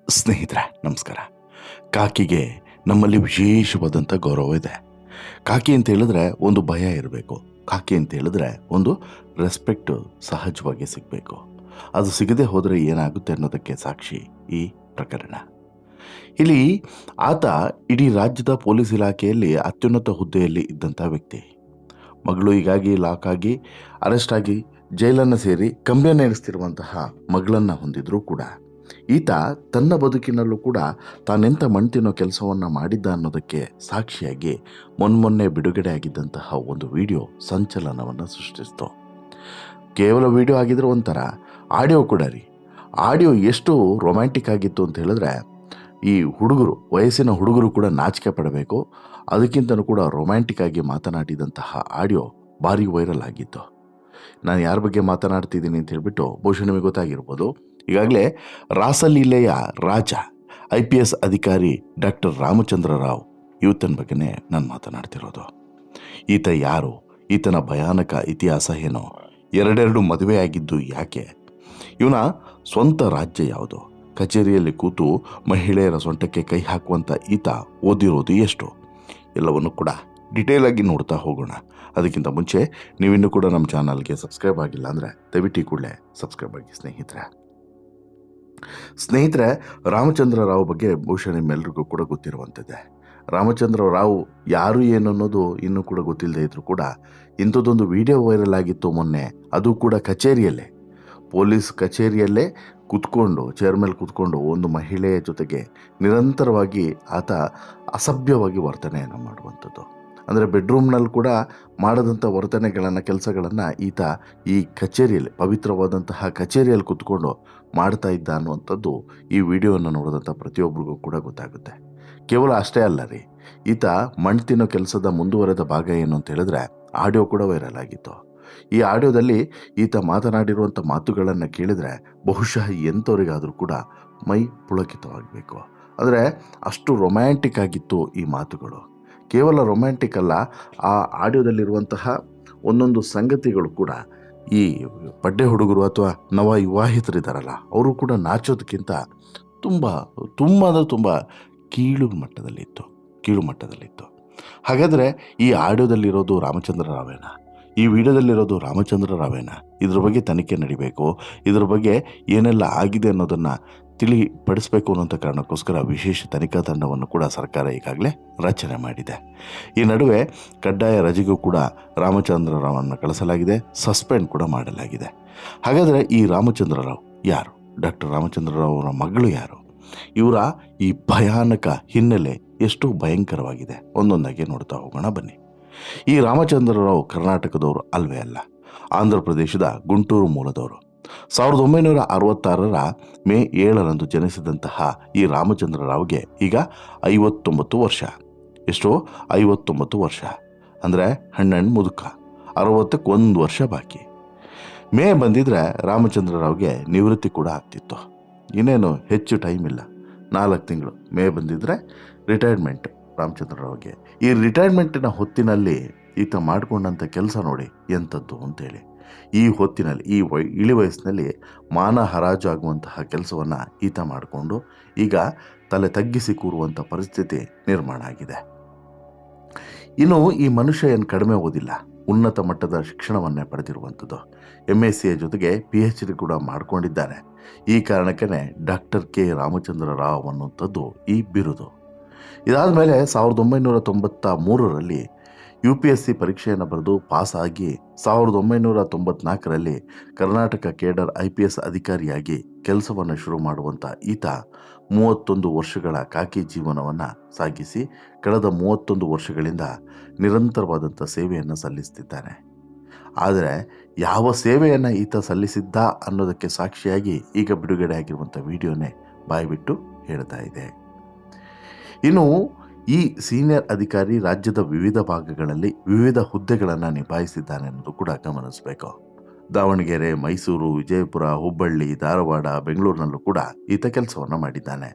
ಸ್ನೇಹಿತರೆ ನಮಸ್ಕಾರ. ಕಾಕಿಗೆ ನಮ್ಮಲ್ಲಿ ವಿಶೇಷವಾದಂಥ ಗೌರವ ಇದೆ. ಕಾಕಿ ಅಂತ ಹೇಳಿದ್ರೆ ಒಂದು ಭಯ ಇರಬೇಕು. ಕಾಕಿ ಅಂತ ಹೇಳಿದ್ರೆ ಒಂದು ರೆಸ್ಪೆಕ್ಟ್ ಸಹಜವಾಗಿ ಸಿಗಬೇಕು. ಅದು ಸಿಗದೆ ಹೋದರೆ ಏನಾಗುತ್ತೆ ಅನ್ನೋದಕ್ಕೆ ಸಾಕ್ಷಿ ಈ ಪ್ರಕರಣ. ಇಲ್ಲಿ ಆತ ಇಡೀ ರಾಜ್ಯದ ಪೊಲೀಸ್ ಇಲಾಖೆಯಲ್ಲಿ ಅತ್ಯುನ್ನತ ಹುದ್ದೆಯಲ್ಲಿ ಇದ್ದಂಥ ವ್ಯಕ್ತಿ. ಮಗಳು ಹೀಗಾಗಿ ಲಾಕ್ ಆಗಿ ಅರೆಸ್ಟ್ ಆಗಿ ಜೈಲನ್ನು ಸೇರಿ ಕಂಬಿಯನ್ನು ನಡೆಸ್ತಿರುವಂತಹ ಮಗಳನ್ನು ಹೊಂದಿದ್ರೂ ಕೂಡ ಈತ ತನ್ನ ಬದುಕಿನಲ್ಲೂ ಕೂಡ ತಾನೆಂಥ ಮಣ್ತಿನೋ ಕೆಲಸವನ್ನು ಮಾಡಿದ್ದ ಅನ್ನೋದಕ್ಕೆ ಸಾಕ್ಷಿಯಾಗಿ ಮೊನ್ನೆ ಬಿಡುಗಡೆ ಆಗಿದ್ದಂತಹ ಒಂದು ವಿಡಿಯೋ ಸಂಚಲನವನ್ನು ಸೃಷ್ಟಿಸಿತು. ಕೇವಲ ವಿಡಿಯೋ ಆಗಿದ್ರೆ ಒಂಥರ, ಆಡಿಯೋ ಕೂಡ ರೀ. ಆಡಿಯೋ ಎಷ್ಟು ರೊಮ್ಯಾಂಟಿಕ್ ಆಗಿತ್ತು ಅಂತ ಹೇಳಿದ್ರೆ ಈ ವಯಸ್ಸಿನ ಹುಡುಗರು ಕೂಡ ನಾಚಿಕೆ ಪಡಬೇಕು. ಅದಕ್ಕಿಂತಲೂ ಕೂಡ ರೊಮ್ಯಾಂಟಿಕ್ ಆಗಿ ಮಾತನಾಡಿದಂತಹ ಆಡಿಯೋ ಭಾರಿ ವೈರಲ್ ಆಗಿತ್ತು. ನಾನು ಯಾರ ಬಗ್ಗೆ ಮಾತನಾಡ್ತಿದ್ದೀನಿ ಅಂತ ಹೇಳ್ಬಿಟ್ಟು ಬಹುಶಃ ನಿಮಗೆ ಗೊತ್ತಾಗಿರ್ಬೋದು. ಈಗಾಗಲೇ ರಾಸಲೀಲೆಯ ರಾಜ IPS ಅಧಿಕಾರಿ ಡಾಕ್ಟರ್ ರಾಮಚಂದ್ರ ರಾವ್ ಇವತ್ತನ ಬಗ್ಗೆನೇ ನಾನು ಮಾತನಾಡ್ತಿರೋದು. ಈತ ಯಾರು, ಈತನ ಭಯಾನಕ ಇತಿಹಾಸ ಏನು, ಎರಡೆರಡು ಮದುವೆ ಆಗಿದ್ದು ಯಾಕೆ, ಇವನ ಸ್ವಂತ ರಾಜ್ಯ ಯಾವುದು, ಕಚೇರಿಯಲ್ಲಿ ಕೂತು ಮಹಿಳೆಯರ ಸೊಂಟಕ್ಕೆ ಕೈ ಹಾಕುವಂಥ ಈತ ಓದಿರೋದು ಎಷ್ಟು, ಎಲ್ಲವನ್ನು ಕೂಡ ಡಿಟೇಲ್ ಆಗಿ ನೋಡ್ತಾ ಹೋಗೋಣ. ಅದಕ್ಕಿಂತ ಮುಂಚೆ ನೀವಿನ್ನೂ ಕೂಡ ನಮ್ಮ ಚಾನಲ್ಗೆ ಸಬ್ಸ್ಕ್ರೈಬ್ ಆಗಿಲ್ಲ ಅಂದರೆ ದಯವಿಟ್ಟು ಕೂಡಲೇ ಸಬ್ಸ್ಕ್ರೈಬ್ ಆಗಿ ಸ್ನೇಹಿತರೆ. ರಾಮಚಂದ್ರ ರಾವ್ ಬಗ್ಗೆ ಬಹುಶಃ ನಿಮ್ಮೆಲ್ಲರಿಗೂ ಕೂಡ ಗೊತ್ತಿರುವಂಥದ್ದೇ. ರಾಮಚಂದ್ರ ರಾವ್ ಯಾರು ಏನು ಅನ್ನೋದು ಇನ್ನೂ ಕೂಡ ಗೊತ್ತಿಲ್ಲದೆ ಇದ್ರೂ ಕೂಡ ಇಂಥದ್ದೊಂದು ವಿಡಿಯೋ ವೈರಲ್ ಆಗಿತ್ತು ಮೊನ್ನೆ. ಅದು ಕೂಡ ಕಚೇರಿಯಲ್ಲೇ, ಪೊಲೀಸ್ ಕಚೇರಿಯಲ್ಲೇ ಕೂತ್ಕೊಂಡು, ಚೇರ್ ಮೇಲೆ ಕೂತ್ಕೊಂಡು ಒಂದು ಮಹಿಳೆಯ ಜೊತೆಗೆ ನಿರಂತರವಾಗಿ ಆತ ಅಸಭ್ಯವಾಗಿ ವರ್ತನೆಯನ್ನು ಮಾಡುವಂಥದ್ದು. ಅಂದರೆ ಬೆಡ್ರೂಮ್ನಲ್ಲಿ ಕೂಡ ಮಾಡದಂಥ ವರ್ತನೆಗಳನ್ನು, ಕೆಲಸಗಳನ್ನು ಈತ ಈ ಕಚೇರಿಯಲ್ಲಿ, ಪವಿತ್ರವಾದಂತಹ ಕಚೇರಿಯಲ್ಲಿ ಕೂತ್ಕೊಂಡು ಮಾಡ್ತಾ ಇದ್ದ ಅನ್ನುವಂಥದ್ದು ಈ ವಿಡಿಯೋವನ್ನು ನೋಡಿದಂಥ ಪ್ರತಿಯೊಬ್ಬರಿಗೂ ಕೂಡ ಗೊತ್ತಾಗುತ್ತೆ. ಕೇವಲ ಅಷ್ಟೇ ಅಲ್ಲ ರೀ, ಈತ ಮಣ್ತಿನೋ ಕೆಲಸದ ಮುಂದುವರೆದ ಭಾಗ ಏನು ಅಂತ ಹೇಳಿದ್ರೆ ಆಡಿಯೋ ಕೂಡ ವೈರಲ್ ಆಗಿತ್ತು. ಈ ಆಡಿಯೋದಲ್ಲಿ ಈತ ಮಾತನಾಡಿರುವಂಥ ಮಾತುಗಳನ್ನು ಕೇಳಿದರೆ ಬಹುಶಃ ಎಂಥವರಿಗಾದರೂ ಕೂಡ ಮೈ ಪುಳಕಿತವಾಗಬೇಕು. ಅಂದರೆ ಅಷ್ಟು ರೊಮ್ಯಾಂಟಿಕ್ ಆಗಿತ್ತು ಈ ಮಾತುಗಳು. ಕೇವಲ ರೊಮ್ಯಾಂಟಿಕ್ ಅಲ್ಲ, ಆ ಆಡಿಯೋದಲ್ಲಿರುವಂತಹ ಒಂದೊಂದು ಸಂಗತಿಗಳು ಕೂಡ ಈ ಬಡ್ಡೆ ಹುಡುಗರು ಅಥವಾ ನವ ವಿವಾಹಿತರಿದ್ದಾರಲ್ಲ, ಅವರು ಕೂಡ ನಾಚೋದಕ್ಕಿಂತ ತುಂಬ ಕೀಳು ಮಟ್ಟದಲ್ಲಿತ್ತು. ಹಾಗಾದರೆ ಈ ಆಡಿಯೋದಲ್ಲಿರೋದು ರಾಮಚಂದ್ರ ರಾವೇನಾ? ಈ ವಿಡಿಯೋದಲ್ಲಿರೋದು ರಾಮಚಂದ್ರ ರಾವೇನಾ? ಇದ್ರ ಬಗ್ಗೆ ತನಿಖೆ ನಡಿಬೇಕು. ಇದ್ರ ಬಗ್ಗೆ ಏನೆಲ್ಲ ಆಗಿದೆ ಅನ್ನೋದನ್ನು ತಿಳಿಪಡಿಸಬೇಕು ಅನ್ನೋಂಥ ಕಾರಣಕ್ಕೋಸ್ಕರ ವಿಶೇಷ ತನಿಖಾ ತಂಡವನ್ನು ಕೂಡ ಸರ್ಕಾರ ಈಗಾಗಲೇ ರಚನೆ ಮಾಡಿದೆ. ಈ ನಡುವೆ ಕಡ್ಡಾಯ ರಜೆಗೂ ಕೂಡ ರಾಮಚಂದ್ರ ರಾವನ್ನು ಕಳಿಸಲಾಗಿದೆ, ಸಸ್ಪೆಂಡ್ ಕೂಡ ಮಾಡಲಾಗಿದೆ. ಹಾಗಾದರೆ ಈ ರಾಮಚಂದ್ರ ರಾವ್ ಯಾರು? ಡಾಕ್ಟರ್ ರಾಮಚಂದ್ರ ರಾವ್ ಅವರ ಮಗಳು ಯಾರು? ಇವರ ಈ ಭಯಾನಕ ಹಿನ್ನೆಲೆ ಎಷ್ಟು ಭಯಂಕರವಾಗಿದೆ, ಒಂದೊಂದಾಗಿ ನೋಡ್ತಾ ಹೋಗೋಣ ಬನ್ನಿ. ಈ ರಾಮಚಂದ್ರ ರಾವ್ ಕರ್ನಾಟಕದವರು ಅಲ್ವೇ ಅಲ್ಲ, ಆಂಧ್ರ ಪ್ರದೇಶದ ಗುಂಟೂರು ಮೂಲದವರು. 1966 ಮೇ 7 ಜನಿಸಿದಂತಹ ಈ ರಾಮಚಂದ್ರ ರಾವ್ಗೆ ಈಗ 59 ವರ್ಷ. ಎಷ್ಟು? 59 ವರ್ಷ ಅಂದರೆ ಹಣ್ಣು ಮುದುಕ. 60ಕ್ಕೆ 1 ವರ್ಷ ಬಾಕಿ. ಮೇ ಬಂದಿದ್ರೆ ರಾಮಚಂದ್ರ ರಾವ್ಗೆ ನಿವೃತ್ತಿ ಕೂಡ ಆಗ್ತಿತ್ತು. ಇನ್ನೇನು ಹೆಚ್ಚು ಟೈಮ್ ಇಲ್ಲ, 4 ತಿಂಗಳು. ಮೇ ಬಂದಿದ್ರೆ ರಿಟೈರ್ಮೆಂಟ್ ರಾಮಚಂದ್ರ ರಾವ್ಗೆ. ಈ ರಿಟೈರ್ಮೆಂಟಿನ ಹೊತ್ತಿನಲ್ಲಿ ಈತ ಮಾಡಿಕೊಂಡಂಥ ಕೆಲಸ ನೋಡಿ ಎಂಥದ್ದು ಅಂತೇಳಿ. ಈ ಹೊತ್ತಿನಲ್ಲಿ, ಈ ಇಳಿ ವಯಸ್ಸಿನಲ್ಲಿ ಮಾನ ಹರಾಜು ಆಗುವಂತಹ ಕೆಲಸವನ್ನು ಈತ ಮಾಡಿಕೊಂಡು ಈಗ ತಲೆ ತಗ್ಗಿಸಿ ಕೂರುವಂಥ ಪರಿಸ್ಥಿತಿ ನಿರ್ಮಾಣ ಆಗಿದೆ. ಇನ್ನು ಈ ಮನುಷ್ಯ ಏನು ಕಡಿಮೆ ಓದಿಲ್ಲ, ಉನ್ನತ ಮಟ್ಟದ ಶಿಕ್ಷಣವನ್ನೇ ಪಡೆದಿರುವಂಥದ್ದು. MSc ಜೊತೆಗೆ PhD ಕೂಡ ಮಾಡಿಕೊಂಡಿದ್ದಾರೆ. ಈ ಕಾರಣಕ್ಕೇ ಡಾಕ್ಟರ್ ಕೆ ರಾಮಚಂದ್ರ ರಾವ್ ಅನ್ನುವಂಥದ್ದು ಈ ಬಿರುದು. ಇದಾದ ಮೇಲೆ 1993 UPSC ಪರೀಕ್ಷೆಯನ್ನು ಬರೆದು ಪಾಸಾಗಿ 1994 ಕರ್ನಾಟಕ ಕೇಡರ್ IPS ಅಧಿಕಾರಿಯಾಗಿ ಕೆಲಸವನ್ನು ಶುರು ಮಾಡುವಂಥ ಈತ 31 ವರ್ಷಗಳ ಕಾಕಿ ಜೀವನವನ್ನು ಸಾಗಿಸಿ ಕಳೆದ 31 ವರ್ಷಗಳಿಂದ ನಿರಂತರವಾದಂಥ ಸೇವೆಯನ್ನು ಸಲ್ಲಿಸ್ತಿದ್ದಾನೆ. ಆದರೆ ಯಾವ ಸೇವೆಯನ್ನು ಈತ ಸಲ್ಲಿಸಿದ್ದ ಅನ್ನೋದಕ್ಕೆ ಸಾಕ್ಷಿಯಾಗಿ ಈಗ ಬಿಡುಗಡೆ ಆಗಿರುವಂಥ ವಿಡಿಯೋನೇ ಬಾಯ್ಬಿಟ್ಟು ಹೇಳ್ತಾ ಇದೆ. ಇನ್ನು ಈ ಸೀನಿಯರ್ ಅಧಿಕಾರಿ ರಾಜ್ಯದ ವಿವಿಧ ಭಾಗಗಳಲ್ಲಿ ವಿವಿಧ ಹುದ್ದೆಗಳನ್ನು ನಿಭಾಯಿಸಿದ್ದಾನೆ ಅನ್ನೋದು ಕೂಡ ಗಮನಿಸಬೇಕು. ದಾವಣಗೆರೆ, ಮೈಸೂರು, ವಿಜಯಪುರ, ಹುಬ್ಬಳ್ಳಿ, ಧಾರವಾಡ, ಬೆಂಗಳೂರಿನಲ್ಲೂ ಕೂಡ ಈತ ಕೆಲಸವನ್ನು ಮಾಡಿದ್ದಾನೆ.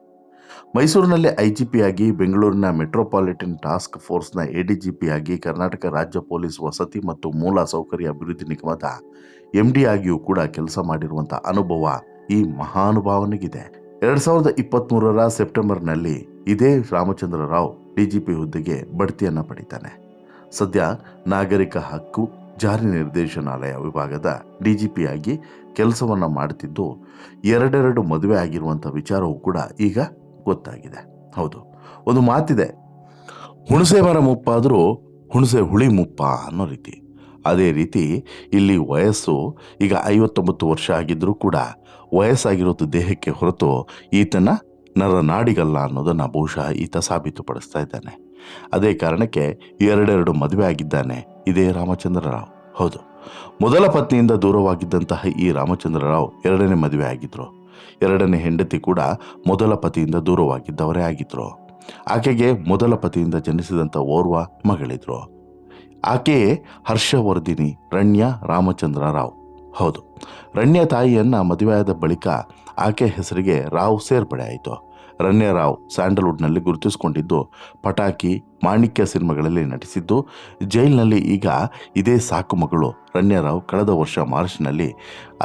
ಮೈಸೂರಿನಲ್ಲಿ IGP ಆಗಿ, ಬೆಂಗಳೂರಿನ ಮೆಟ್ರೋಪಾಲಿಟನ್ ಟಾಸ್ಕ್ ಫೋರ್ಸ್ನ ADGP ಆಗಿ, ಕರ್ನಾಟಕ ರಾಜ್ಯ ಪೊಲೀಸ್ ವಸತಿ ಮತ್ತು ಮೂಲ ಸೌಕರ್ಯ ಅಭಿವೃದ್ಧಿ ನಿಗಮದ MD ಆಗಿಯೂ ಕೂಡ ಕೆಲಸ ಮಾಡಿರುವಂಥ ಅನುಭವ ಈ ಮಹಾನುಭಾವನಿಗಿದೆ. 2023 ಸೆಪ್ಟೆಂಬರ್ನಲ್ಲಿ ಇದೇ ರಾಮಚಂದ್ರ ರಾವ್ ಡಿಜಿಪಿ ಹುದ್ದೆಗೆ ಬಡ್ತಿಯನ್ನು ಪಡಿತಾನೆ. ಸದ್ಯ ನಾಗರಿಕ ಹಕ್ಕು ಜಾರಿ ನಿರ್ದೇಶನಾಲಯ ವಿಭಾಗದ ಡಿಜಿಪಿಯಾಗಿ ಕೆಲಸವನ್ನು ಮಾಡುತ್ತಿದ್ದು, ಎರಡೆರಡು ಮದುವೆ ಆಗಿರುವಂಥ ವಿಚಾರವೂ ಕೂಡ ಈಗ ಗೊತ್ತಾಗಿದೆ. ಹೌದು, ಒಂದು ಮಾತಿದೆ, ಹುಣಸೆ ಮರ ಮುಪ್ಪಾದರೂ ಹುಣಸೆ ಹುಳಿ ಮುಪ್ಪ ಅನ್ನೋ ರೀತಿ. ಅದೇ ರೀತಿ ಇಲ್ಲಿ ವಯಸ್ಸು ಈಗ 59 ವರ್ಷ ಆಗಿದ್ದರೂ ಕೂಡ ವಯಸ್ಸಾಗಿರೋದು ದೇಹಕ್ಕೆ ಹೊರತು ಈತನ ನರನಾಡಿಗಲ್ಲ ಅನ್ನೋದನ್ನು ಬಹುಶಃ ಈತ ಸಾಬೀತುಪಡಿಸ್ತಾ ಇದ್ದಾನೆ. ಅದೇ ಕಾರಣಕ್ಕೆ ಎರಡೆರಡು ಮದುವೆ ಆಗಿದ್ದಾನೆ ಇದೇ ರಾಮಚಂದ್ರ ರಾವ್. ಹೌದು, ಮೊದಲ ಪತ್ನಿಯಿಂದ ದೂರವಾಗಿದ್ದಂತಹ ಈ ರಾಮಚಂದ್ರ ರಾವ್ ಎರಡನೇ ಮದುವೆ ಆಗಿದ್ರು. ಎರಡನೇ ಹೆಂಡತಿ ಕೂಡ ಮೊದಲ ಪತಿಯಿಂದ ದೂರವಾಗಿದ್ದವರೇ ಆಗಿದ್ರು. ಆಕೆಗೆ ಮೊದಲ ಪತಿಯಿಂದ ಜನಿಸಿದಂಥ ಓರ್ವ ಮಗಳಿದ್ರು. ಆಕೆಯೇ ಹರ್ಷವರ್ಧಿನಿ ರಣ್ಯ ರಾಮಚಂದ್ರ ರಾವ್. ಹೌದು, ರಣ್ಯ ತಾಯಿಯನ್ನು ಮದುವೆಯಾದ ಬಳಿಕ ಆಕೆ ಹೆಸರಿಗೆ ರಾವ್ ಸೇರ್ಪಡೆ ಆಯಿತು. ರಣ್ಯ ರಾವ್ ಸ್ಯಾಂಡಲ್ವುಡ್ನಲ್ಲಿ ಗುರುತಿಸಿಕೊಂಡಿದ್ದು, ಪಟಾಕಿ, ಮಾಣಿಕ್ಯ ಸಿನಿಮಾಗಳಲ್ಲಿ ನಟಿಸಿದ್ದು, ಜೈಲಿನಲ್ಲಿ ಈಗ ಇದೇ ಸಾಕು ಮಗಳು ರಣ್ಯ ರಾವ್ ಕಳೆದ ವರ್ಷ ಮಾರ್ಚ್ನಲ್ಲಿ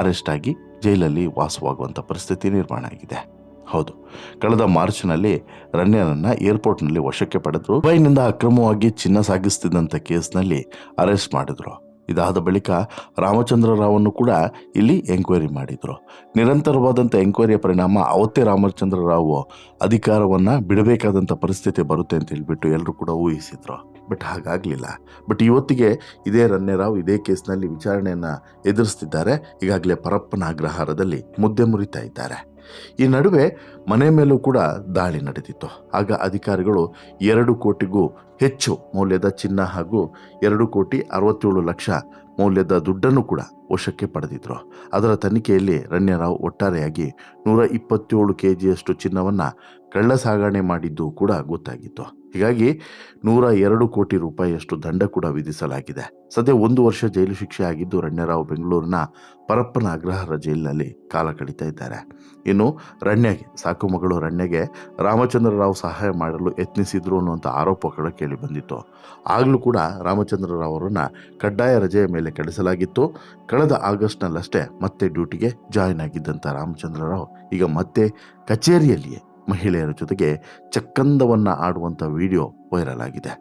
ಅರೆಸ್ಟ್ ಆಗಿ ಜೈಲಲ್ಲಿ ವಾಸವಾಗುವಂಥ ಪರಿಸ್ಥಿತಿ ನಿರ್ಮಾಣ ಆಗಿದೆ. ಹೌದು, ಕಳೆದ ಮಾರ್ಚ್ನಲ್ಲಿ ರಣ್ಯನನ್ನು ಏರ್ಪೋರ್ಟ್ನಲ್ಲಿ ವಶಕ್ಕೆ ಪಡೆದ್ರು. ದುಬೈನಿಂದ ಅಕ್ರಮವಾಗಿ ಚಿನ್ನ ಸಾಗಿಸ್ತಿದ್ದಂಥ ಕೇಸ್ನಲ್ಲಿ ಅರೆಸ್ಟ್ ಮಾಡಿದ್ರು. ಇದಾದ ಬಳಿಕ ರಾಮಚಂದ್ರ ರಾವನ್ನು ಕೂಡ ಇಲ್ಲಿ ಎಂಕ್ವೈರಿ ಮಾಡಿದರು. ನಿರಂತರವಾದಂಥ ಎಂಕ್ವೈರಿಯ ಪರಿಣಾಮ ಅವತ್ತೇ ರಾಮಚಂದ್ರ ರಾವ್ ಅಧಿಕಾರವನ್ನು ಬಿಡಬೇಕಾದಂಥ ಪರಿಸ್ಥಿತಿ ಬರುತ್ತೆ ಅಂತ ಹೇಳಿಬಿಟ್ಟು ಎಲ್ಲರೂ ಕೂಡ ಊಹಿಸಿದ್ರು. ಬಟ್ ಹಾಗಾಗಲಿಲ್ಲ. ಬಟ್ ಇವತ್ತಿಗೆ ಇದೇ ರಣ್ಯ ರಾವ್ ಇದೇ ಕೇಸ್ನಲ್ಲಿ ವಿಚಾರಣೆಯನ್ನು ಎದುರಿಸ್ತಿದ್ದಾರೆ. ಈಗಾಗಲೇ ಪರಪ್ಪನ ಅಗ್ರಹಾರದಲ್ಲಿ ಮುದ್ದೆ ಮುರಿತಾ ಇದ್ದಾರೆ. ಈ ನಡುವೆ ಮನೆ ಮೇಲೂ ಕೂಡ ದಾಳಿ ನಡೆದಿತ್ತು. ಆಗ ಅಧಿಕಾರಿಗಳು 2 ಕೋಟಿಗೂ ಹೆಚ್ಚು ಮೌಲ್ಯದ ಚಿನ್ನ ಹಾಗೂ 2,67,00,000 ಮೌಲ್ಯದ ದುಡ್ಡನ್ನು ಕೂಡ ವಶಕ್ಕೆ ಪಡೆದಿದ್ರು. ಅದರ ತನಿಖೆಯಲ್ಲಿ ರಣ್ಯ ರಾವ್ ಒಟ್ಟಾರೆಯಾಗಿ 127 kgಯಷ್ಟು ಚಿನ್ನವನ್ನು ಕಳ್ಳ ಸಾಗಣೆ ಮಾಡಿದ್ದು ಕೂಡ ಗೊತ್ತಾಗಿತ್ತು. ಹೀಗಾಗಿ 102 ಕೋಟಿ ರೂಪಾಯಿಯಷ್ಟು ದಂಡ ಕೂಡ ವಿಧಿಸಲಾಗಿದೆ. ಸದ್ಯ 1 ವರ್ಷ ಜೈಲು ಶಿಕ್ಷೆ ಆಗಿದ್ದು ರಣ್ಯರಾವ್ ಬೆಂಗಳೂರಿನ ಪರಪ್ಪನ ಅಗ್ರಹಾರ ಜೈಲಿನಲ್ಲಿ ಕಾಲ ಕಳೀತಾ ಇದ್ದಾರೆ. ಇನ್ನು ರಣ್ಯಗೆ, ಸಾಕು ಮಗಳು ರಣ್ಯಗೆ ರಾಮಚಂದ್ರ ರಾವ್ ಸಹಾಯ ಮಾಡಲು ಯತ್ನಿಸಿದ್ರು ಅನ್ನುವಂಥ ಆರೋಪ ಕೂಡ ಕೇಳಿ ಬಂದಿತ್ತು. ಆಗಲೂ ಕೂಡ ರಾಮಚಂದ್ರ ರಾವ್ ಅವರನ್ನು ಕಡ್ಡಾಯ ರಜೆಯ ಮೇಲೆ ಕಳಿಸಲಾಗಿತ್ತು. ಕಳೆದ ಆಗಸ್ಟ್ನಲ್ಲಷ್ಟೇ ಮತ್ತೆ ಡ್ಯೂಟಿಗೆ ಜಾಯಿನ್ ಆಗಿದ್ದಂಥ ರಾಮಚಂದ್ರ ರಾವ್ ಈಗ ಮತ್ತೆ ಕಚೇರಿಯಲ್ಲಿಯೇ ಮಹಿಳೆಯರ ಜೊತೆಗೆ ಚಕ್ಕಂದವನ್ನು ಆಡುವಂಥ ವಿಡಿಯೋ ವೈರಲ್ ಆಗಿದೆ.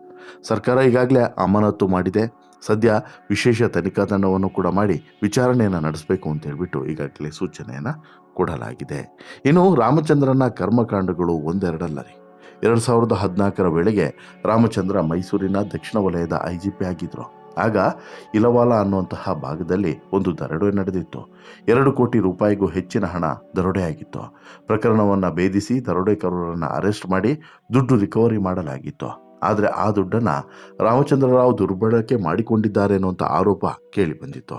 ಸರ್ಕಾರ ಈಗಾಗಲೇ ಅಮಾನತು ಮಾಡಿದೆ. ಸದ್ಯ ವಿಶೇಷ ತನಿಖಾ ತಂಡವನ್ನು ಕೂಡ ಮಾಡಿ ವಿಚಾರಣೆಯನ್ನು ನಡೆಸಬೇಕು ಅಂತ ಹೇಳ್ಬಿಟ್ಟು ಈಗಾಗಲೇ ಸೂಚನೆಯನ್ನು ಕೊಡಲಾಗಿದೆ. ಇನ್ನು ರಾಮಚಂದ್ರನ ಕರ್ಮಕಾಂಡಗಳು ಒಂದೆರಡಲ್ಲ ರೀ. 2014 ವೇಳೆಗೆ ರಾಮಚಂದ್ರ ಮೈಸೂರಿನ ದಕ್ಷಿಣ ವಲಯದ IGP ಆಗಿದ್ರು. ಆಗ ಇಲವಾಲ ಅನ್ನುವಂತಹ ಭಾಗದಲ್ಲಿ ಒಂದು ದರೋಡೆ ನಡೆದಿತ್ತು. 2 ಕೋಟಿ ರೂಪಾಯಿಗೂ ಹೆಚ್ಚಿನ ಹಣ ದರೋಡೆಯಾಗಿತ್ತು. ಪ್ರಕರಣವನ್ನು ಭೇದಿಸಿ ದರೋಡೆಕೋರರನ್ನು ಅರೆಸ್ಟ್ ಮಾಡಿ ದುಡ್ಡು ರಿಕವರಿ ಮಾಡಲಾಗಿತ್ತು. ಆದರೆ ಆ ದುಡ್ಡನ್ನು ರಾಮಚಂದ್ರ ರಾವ್ ದುರ್ಬಳಕೆ ಮಾಡಿಕೊಂಡಿದ್ದಾರೆ ಅನ್ನುವಂಥ ಆರೋಪ ಕೇಳಿ ಬಂದಿತ್ತು.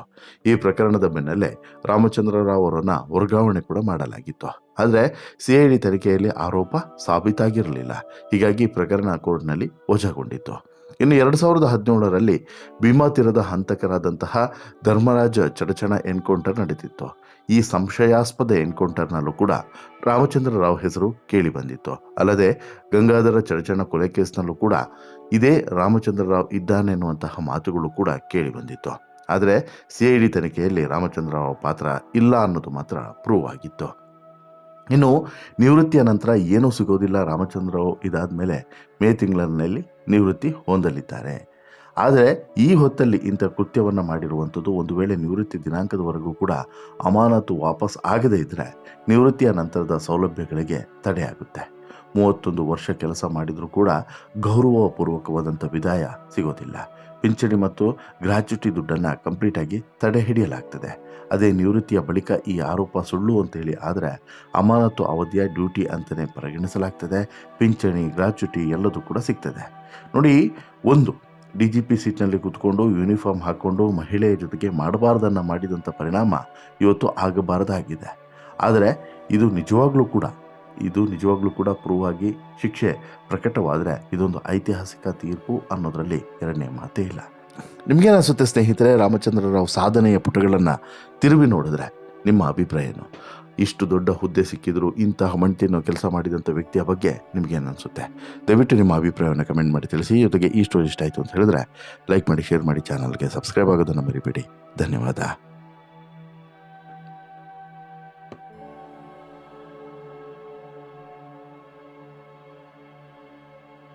ಈ ಪ್ರಕರಣದ ಬೆನ್ನಲ್ಲೇ ರಾಮಚಂದ್ರ ರಾವ್ ಅವರನ್ನು ವರ್ಗಾವಣೆ ಕೂಡ ಮಾಡಲಾಗಿತ್ತು. ಆದರೆ CID ತನಿಖೆಯಲ್ಲಿ ಆರೋಪ ಸಾಬೀತಾಗಿರಲಿಲ್ಲ. ಹೀಗಾಗಿ ಪ್ರಕರಣ ಕೋರ್ಟ್ನಲ್ಲಿ ವಜಾಗೊಂಡಿತ್ತು. ಇನ್ನು 2017ರಲ್ಲಿ ಭೀಮಾ ತೀರದ ಹಂತಕರಾದಂತಹ ಧರ್ಮರಾಜ್ ಚಡಚಣ ಎನ್ಕೌಂಟರ್ ನಡೆದಿತ್ತು. ಈ ಸಂಶಯಾಸ್ಪದ ಎನ್ಕೌಂಟರ್ನಲ್ಲೂ ಕೂಡ ರಾಮಚಂದ್ರ ರಾವ್ ಹೆಸರು ಕೇಳಿ ಬಂದಿತ್ತು. ಅಲ್ಲದೆ ಗಂಗಾಧರ ಚಡಚಣ ಕೊಲೆ ಕೇಸ್ನಲ್ಲೂ ಕೂಡ ಇದೇ ರಾಮಚಂದ್ರ ರಾವ್ ಇದ್ದಾನೆ ಎನ್ನುವಂತಹ ಮಾತುಗಳು ಕೂಡ ಕೇಳಿ ಬಂದಿತ್ತು. ಆದರೆ CID ತನಿಖೆಯಲ್ಲಿ ರಾಮಚಂದ್ರ ರಾವ್ ಪಾತ್ರ ಇಲ್ಲ ಅನ್ನೋದು ಮಾತ್ರ ಪ್ರೂವ್ ಆಗಿತ್ತು. ಇನ್ನು ನಿವೃತ್ತಿಯ ನಂತರ ಏನೂ ಸಿಗೋದಿಲ್ಲ. ರಾಮಚಂದ್ರ ರಾವ್ ಇದಾದ ಮೇಲೆ ಮೇ ತಿಂಗಳಿನಲ್ಲಿ ನಿವೃತ್ತಿ ಹೊಂದಲಿದ್ದಾರೆ. ಆದರೆ ಈ ಹೊತ್ತಲ್ಲಿ ಇಂಥ ಕೃತ್ಯವನ್ನು ಮಾಡಿರುವಂಥದ್ದು ಒಂದು ವೇಳೆ ನಿವೃತ್ತಿ ದಿನಾಂಕದವರೆಗೂ ಕೂಡ ಅಮಾನತು ವಾಪಸ್ ಆಗದೇ ಇದ್ದರೆ ನಿವೃತ್ತಿಯ ನಂತರದ ಸೌಲಭ್ಯಗಳಿಗೆ ತಡೆಯಾಗುತ್ತೆ. 31 ವರ್ಷ ಕೆಲಸ ಮಾಡಿದರೂ ಕೂಡ ಗೌರವಪೂರ್ವಕವಾದಂಥ ವಿದಾಯ ಸಿಗೋದಿಲ್ಲ. ಪಿಂಚಣಿ ಮತ್ತು ಗ್ರಾಚ್ಯುಟಿ ದುಡ್ಡನ್ನು ಕಂಪ್ಲೀಟಾಗಿ ತಡೆ ಹಿಡಿಯಲಾಗ್ತದೆ. ಅದೇ ನಿವೃತ್ತಿಯ ಬಳಿಕ ಈ ಆರೋಪ ಸುಳ್ಳು ಅಂತೇಳಿ ಆದರೆ ಅಮಾನತು ಅವಧಿಯ ಡ್ಯೂಟಿ ಅಂತಲೇ ಪರಿಗಣಿಸಲಾಗ್ತದೆ. ಪಿಂಚಣಿ, ಗ್ರಾಚ್ಯುಟಿ ಎಲ್ಲದೂ ಕೂಡ ಸಿಗ್ತದೆ. ನೋಡಿ, ಒಂದು DGP ಸೀಟ್ನಲ್ಲಿ ಕೂತ್ಕೊಂಡು ಯೂನಿಫಾರ್ಮ್ ಹಾಕ್ಕೊಂಡು ಮಹಿಳೆಯ ಜೊತೆಗೆ ಮಾಡಬಾರ್ದನ್ನು ಮಾಡಿದಂಥ ಪರಿಣಾಮ ಇವತ್ತು ಆಗಬಾರ್ದಾಗಿದೆ. ಆದರೆ ಇದು ನಿಜವಾಗ್ಲೂ ಕೂಡ ಪ್ರೂವ್ ಆಗಿ ಶಿಕ್ಷೆ ಪ್ರಕಟವಾದರೆ ಇದೊಂದು ಐತಿಹಾಸಿಕ ತೀರ್ಪು ಅನ್ನೋದರಲ್ಲಿ ಎರಡನೇ ಮಾತೇ ಇಲ್ಲ. ನಿಮಗೇನಿಸುತ್ತೆ ಸ್ನೇಹಿತರೆ? ರಾಮಚಂದ್ರ ರಾವ್ ಸಾಧನೆಯ ಪುಟಗಳನ್ನು ತಿರುವಿ ನೋಡಿದ್ರೆ ನಿಮ್ಮ ಅಭಿಪ್ರಾಯ ಏನು? ಇಷ್ಟು ದೊಡ್ಡ ಹುದ್ದೆ ಸಿಕ್ಕಿದ್ರು ಇಂತಹ ಮಣ್ತಿನೋ ಕೆಲಸ ಮಾಡಿದಂಥ ವ್ಯಕ್ತಿಯ ಬಗ್ಗೆ ನಿಮಗೇನು ಅನಿಸುತ್ತೆ? ದಯವಿಟ್ಟು ನಿಮ್ಮ ಅಭಿಪ್ರಾಯವನ್ನು ಕಮೆಂಟ್ ಮಾಡಿ ತಿಳಿಸಿ. ಜೊತೆಗೆ ಈ ಸ್ಟೋರಿ ಇಷ್ಟ ಆಯಿತು ಅಂತ ಹೇಳಿದ್ರೆ ಲೈಕ್ ಮಾಡಿ, ಶೇರ್ ಮಾಡಿ, ಚಾನಲ್ಗೆ ಸಬ್ಸ್ಕ್ರೈಬ್ ಆಗೋದನ್ನು ಮರಿಬೇಡಿ. ಧನ್ಯವಾದ.